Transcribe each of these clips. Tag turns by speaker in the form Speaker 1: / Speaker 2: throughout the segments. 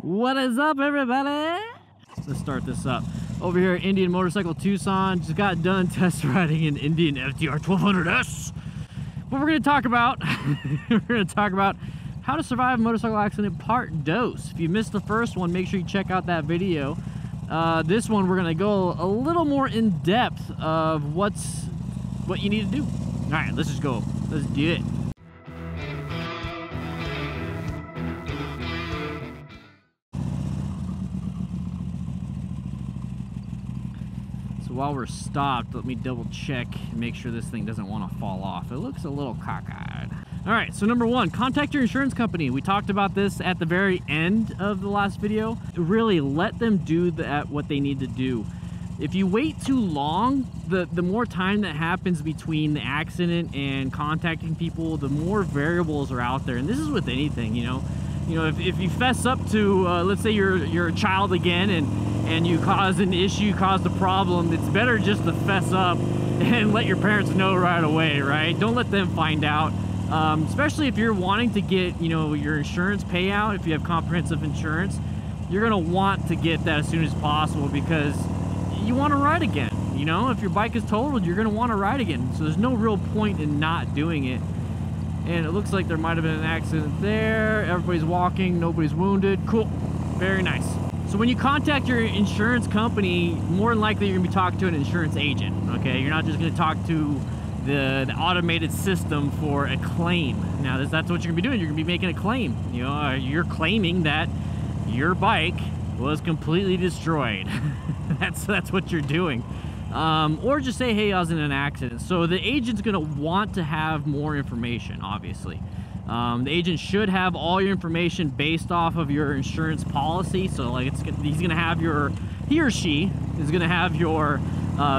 Speaker 1: What is up, everybody? Let's start this up. Over here at Indian Motorcycle Tucson, just got done test riding an Indian FTR 1200S. What we're going to talk about, how to survive a motorcycle accident part dose. If you missed the first one, make sure you check out that video. This one, we're going to go a little more in depth of what you need to do. All right, let's just go. Let's do it. While we're stopped, let me double check and make sure this thing doesn't want to fall off. It looks a little cockeyed. All right, so number one, contact your insurance company. We talked about this at the very end of the last video. Really let them do what they need to do. If you wait too long, the more time that happens between the accident and contacting people, the more variables are out there. And this is with anything, you know, if you fess up to, let's say you're a child again and you cause an issue, cause a problem, it's better just to fess up and let your parents know right away, right? Don't let them find out. Especially if you're wanting to get, your insurance payout, if you have comprehensive insurance, you're gonna want to get that as soon as possible because you want to ride again. If your bike is totaled, you're gonna want to ride again. So there's no real point in not doing it. And it looks like there might have been an accident there. Everybody's walking, nobody's wounded. Cool, very nice. So when you contact your insurance company, more than likely you're gonna be talking to an insurance agent, okay? You're not just gonna talk to the automated system for a claim. Now that's what you're gonna be doing. You're gonna be making a claim. You're claiming that your bike was completely destroyed. That's what you're doing. Or just say, hey, I was in an accident. So the agent's gonna want to have more information, obviously. The agent should have all your information based off of your insurance policy. So like he's gonna have he or she is gonna have your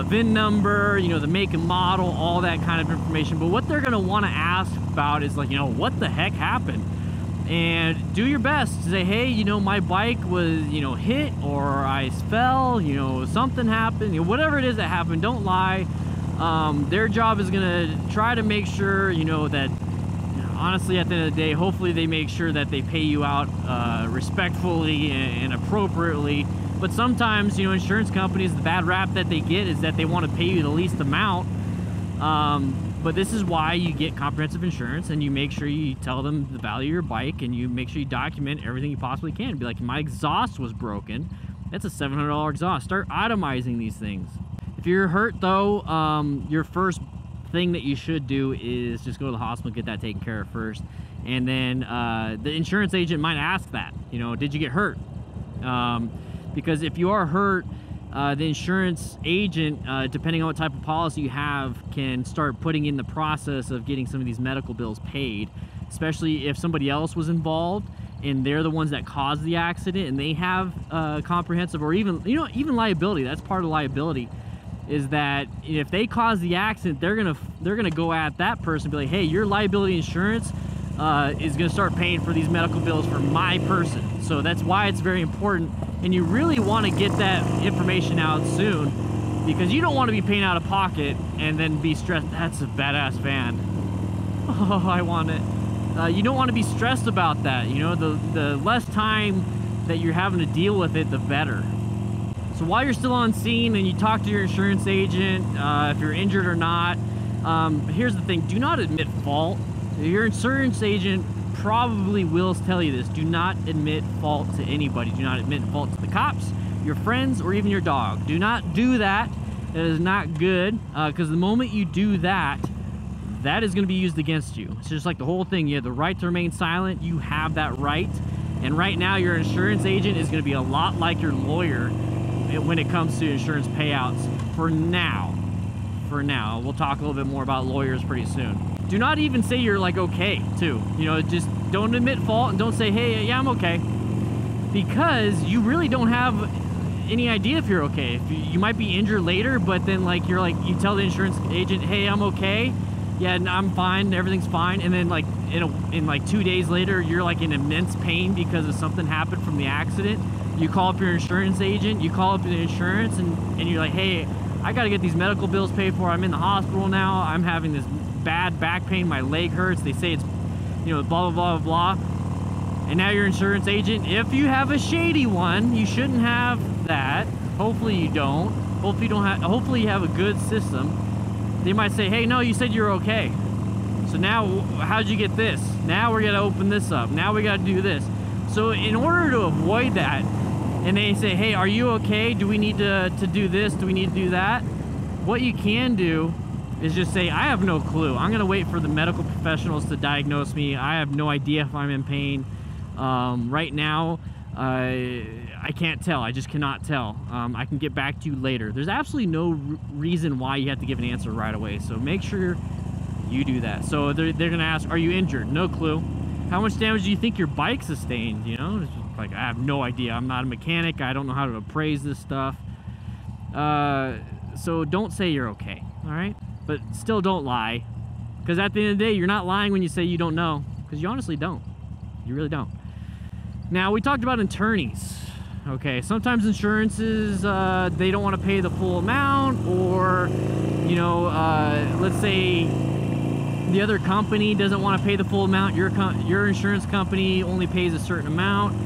Speaker 1: VIN number, the make and model, all that kind of information. But what they're gonna wanna ask about is like, what the heck happened? And do your best to say, hey, my bike was, hit, or I fell, something happened, whatever it is that happened, don't lie. Their job is gonna try to make sure, that honestly, at the end of the day, hopefully they make sure that they pay you out respectfully and appropriately. But sometimes, insurance companies, the bad rap that they get is that they want to pay you the least amount. But this is why you get comprehensive insurance, and you make sure you tell them the value of your bike, and you make sure you document everything you possibly can. Be like, my exhaust was broken. That's a $700 exhaust. Start itemizing these things. If you're hurt though, your first thing that you should do is just go to the hospital and get that taken care of first. And then the insurance agent might ask that, did you get hurt? Because if you are hurt, the insurance agent, depending on what type of policy you have, can start putting in the process of getting some of these medical bills paid, especially if somebody else was involved and they're the ones that caused the accident and they have comprehensive, or even liability. That's part of liability, is that if they cause the accident, they're gonna go at that person and be like, hey, your liability insurance is gonna start paying for these medical bills for my person. So that's why it's very important. And you really want to get that information out soon, because you don't want to be paying out of pocket and then be stressed. That's a badass van. Oh, I want it. You don't want to be stressed about that. The less time that you're having to deal with it, the better. So while you're still on scene and you talk to your insurance agent, if you're injured or not, here's the thing. Do not admit fault. Your insurance agent probably will tell you this. Do not admit fault to anybody. Do not admit fault to the cops, your friends, or even your dog. Do not do that. That is not good, because the moment you do that, that is going to be used against you. It's just like the whole thing. You have the right to remain silent. You have that right. And right now, your insurance agent is going to be a lot like your lawyer when it comes to insurance payouts. For now. We'll talk a little bit more about lawyers pretty soon. Do not even say you're like okay too. Just don't admit fault and don't say, hey, yeah, I'm okay. Because you really don't have any idea if you're okay. If you might be injured later, but then you tell the insurance agent, hey, I'm okay. Yeah, I'm fine, everything's fine. And then in 2 days later, you're like in immense pain because of something happened from the accident. You call up your insurance agent, you call up the insurance, and you're like, hey, I gotta get these medical bills paid for. I'm in the hospital now. I'm having this bad back pain. My leg hurts. They say it's, blah, blah, blah, blah. and now your insurance agent, if you have a shady one, you shouldn't have that. Hopefully you don't. Hopefully you have a good system. They might say, hey, no, you said you're okay. So now, how'd you get this? Now we're gonna open this up. Now we gotta do this. So in order to avoid that, and they say, hey, are you okay? Do we need to do this? Do we need to do that? What you can do is just say, I have no clue. I'm gonna wait for the medical professionals to diagnose me. I have no idea if I'm in pain. Right now, I can't tell. I just cannot tell. I can get back to you later. There's absolutely no reason why you have to give an answer right away. So make sure you do that. So they're gonna ask, are you injured? No clue. How much damage do you think your bike sustained? You know, it's just like, I have no idea. I'm not a mechanic. I don't know how to appraise this stuff. So don't say you're okay, all right? But still don't lie. Because at the end of the day, you're not lying when you say you don't know. Because you honestly don't. You really don't. Now, we talked about attorneys. Okay, sometimes insurances, they don't want to pay the full amount, or, you know, let's say the other company doesn't want to pay the full amount. Your insurance company only pays a certain amount,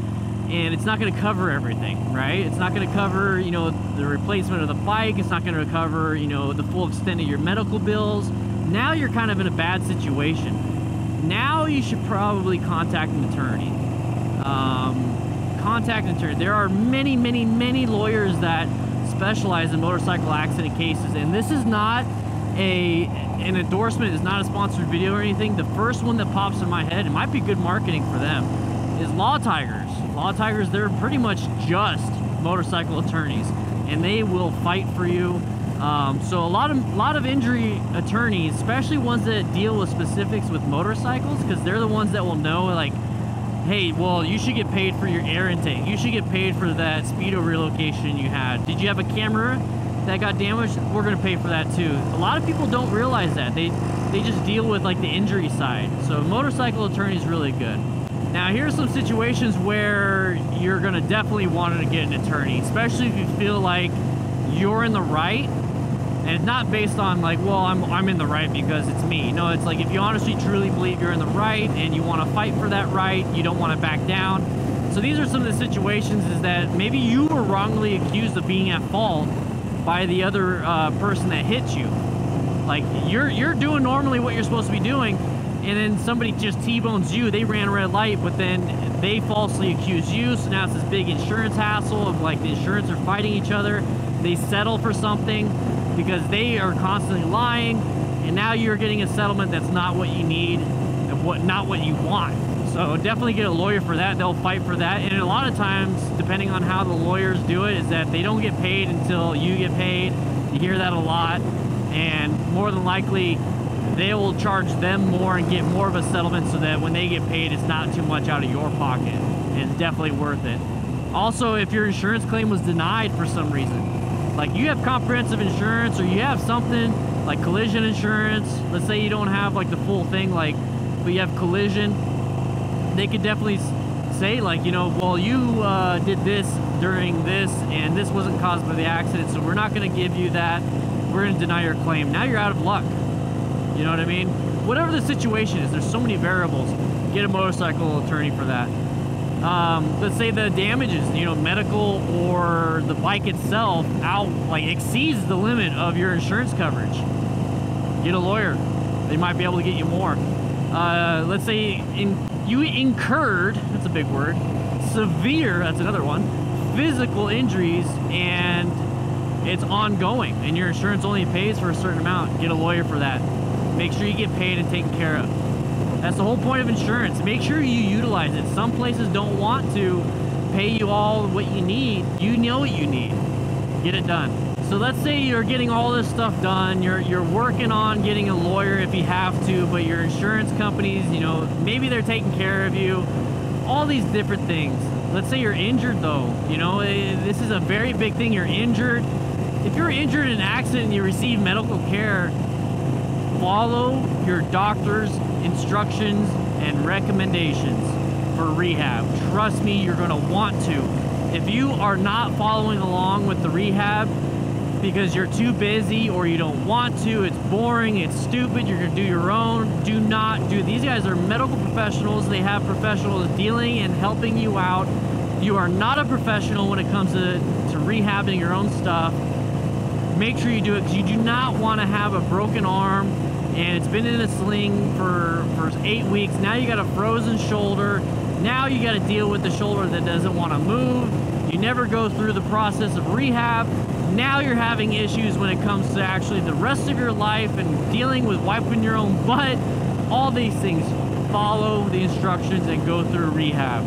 Speaker 1: and it's not going to cover everything, right? It's not going to cover, you know, the replacement of the bike. It's not going to cover, you know, the full extent of your medical bills. Now you're kind of in a bad situation. Now you should probably contact an attorney. Contact an attorney. There are many, many, many lawyers that specialize in motorcycle accident cases, and this is not an endorsement. It's not a sponsored video or anything. The first one that pops in my head, it might be good marketing for them, is Law Tigers. Law Tigers, they're pretty much just motorcycle attorneys, and they will fight for you. So a lot of injury attorneys, especially ones that deal with specifics with motorcycles, because they're the ones that will know, like, hey, well, you should get paid for your air intake. You should get paid for that speedo relocation you had. Did you have a camera that got damaged? We're gonna pay for that too. A lot of people don't realize that. They just deal with like the injury side. So motorcycle attorney is really good. Now here's some situations where you're gonna definitely want to get an attorney, especially if you feel like you're in the right. And it's not based on like, well, I'm in the right because it's me. No, it's like if you honestly truly believe you're in the right and you want to fight for that right, you don't want to back down. So these are some of the situations is that maybe you were wrongly accused of being at fault by the other person that hit you. Like you're doing normally what you're supposed to be doing, and then somebody just T-bones you. They ran a red light, but then they falsely accuse you. So now it's this big insurance hassle of like the insurance are fighting each other. They settle for something because they are constantly lying, and now you're getting a settlement that's not what you need and not what you want. So definitely get a lawyer for that. They'll fight for that. And a lot of times, depending on how the lawyers do it, is that they don't get paid until you get paid. You hear that a lot, and more than likely they will charge them more and get more of a settlement so that when they get paid, it's not too much out of your pocket, and it's definitely worth it. Also, if your insurance claim was denied for some reason, like you have comprehensive insurance or you have something like collision insurance, let's say you don't have like the full thing, like, but you have collision, they could definitely say like, you know, well, you did this during this and this wasn't caused by the accident, so we're not going to give you that. We're going to deny your claim. Now you're out of luck. You know what I mean? Whatever the situation is, there's so many variables. Get a motorcycle attorney for that. Let's say the damages, you know, medical or the bike itself exceeds the limit of your insurance coverage. Get a lawyer. They might be able to get you more. Let's say you incurred, that's a big word, severe, that's another one, physical injuries, and it's ongoing, and your insurance only pays for a certain amount. Get a lawyer for that. Make sure you get paid and taken care of. That's the whole point of insurance. Make sure you utilize it. Some places don't want to pay you all what you need. You know what you need. Get it done. So let's say you're getting all this stuff done. You're working on getting a lawyer if you have to, but your insurance companies, you know, maybe they're taking care of you. All these different things. Let's say you're injured though. You know, this is a very big thing. You're injured. If you're injured in an accident and you receive medical care, follow your doctor's instructions and recommendations for rehab. Trust me, you're going to want to. If you are not following along with the rehab, because you're too busy or you don't want to, it's boring, it's stupid, you're gonna do your own. Do not do. These guys are medical professionals. They have professionals dealing and helping you out. You are not a professional when it comes to rehabbing your own stuff. Make sure you do it, because you do not want to have a broken arm and it's been in a sling for 8 weeks. Now you got a frozen shoulder. Now you got to deal with the shoulder that doesn't want to move. You never go through the process of rehab. Now you're having issues when it comes to actually the rest of your life and dealing with wiping your own butt. All these things. Follow the instructions and go through rehab.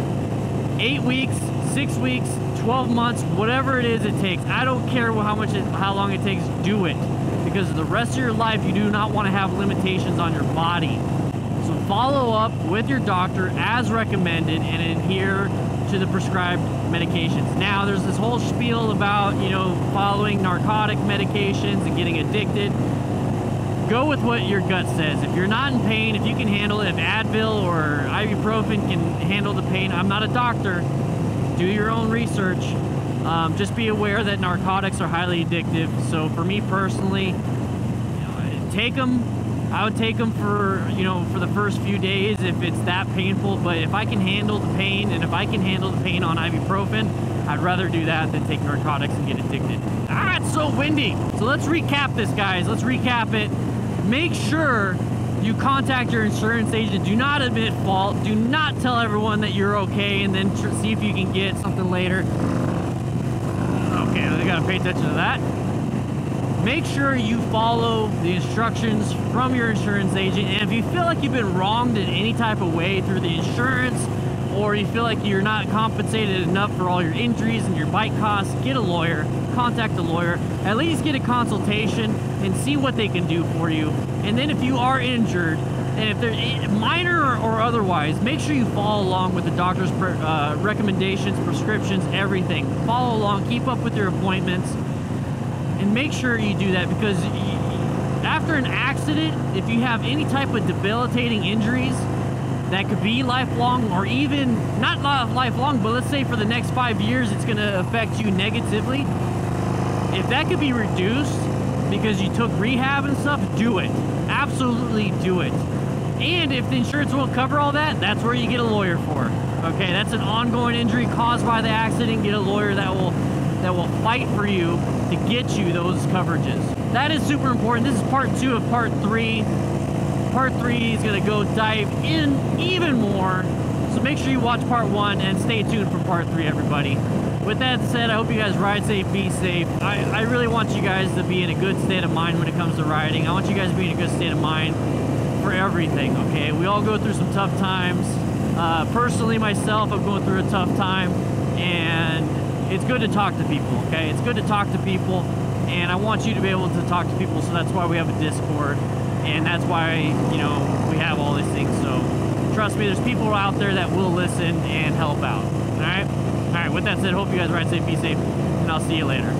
Speaker 1: 8 weeks, 6 weeks, 12 months, whatever it is it takes. I don't care how long it takes, do it. Because the rest of your life, you do not want to have limitations on your body. So follow up with your doctor as recommended and adhere to the prescribed medications. Now, there's this whole spiel about, you know, following narcotic medications and getting addicted. Go with what your gut says. If you're not in pain, if you can handle it, if Advil or ibuprofen can handle the pain, I'm not a doctor. Do your own research. Just be aware that narcotics are highly addictive. So for me personally, you know, take them. I would take them for, you know, for the first few days if it's that painful. But if I can handle the pain, and if I can handle the pain on ibuprofen, I'd rather do that than take narcotics and get addicted. Ah, it's so windy. So let's recap this, guys. Let's recap it. Make sure you contact your insurance agent. Do not admit fault. Do not tell everyone that you're okay and then see if you can get something later. Okay, they gotta pay attention to that. Make sure you follow the instructions from your insurance agent. And if you feel like you've been wronged in any type of way through the insurance, or you feel like you're not compensated enough for all your injuries and your bike costs, get a lawyer. Contact a lawyer. At least get a consultation and see what they can do for you. And then if you are injured, and if they're minor or otherwise, make sure you follow along with the doctor's recommendations, prescriptions, everything. Follow along, keep up with your appointments, and make sure you do that, because after an accident, if you have any type of debilitating injuries that could be lifelong, or even not lifelong, but let's say for the next 5 years it's going to affect you negatively. If that could be reduced because you took rehab and stuff, do it. Absolutely do it. And if the insurance won't cover all that, that's where you get a lawyer for. Okay, that's an ongoing injury caused by the accident. Get a lawyer that will fight for you to get you those coverages. That is super important. This is part 2 of part 3. Part 3 is going to go dive in even more. So make sure you watch part 1 and stay tuned for part 3, everybody. With that said, I hope you guys ride safe, be safe. I really want you guys to be in a good state of mind when it comes to riding. I want you guys to be in a good state of mind for everything, okay? We all go through some tough times. Personally, myself, I'm going through a tough time, and it's good to talk to people, okay? It's good to talk to people, and I want you to be able to talk to people, so that's why we have a Discord, and that's why, you know, we have all these things. So trust me, there's people out there that will listen and help out, all right? All right, with that said, hope you guys ride safe, be safe, and I'll see you later.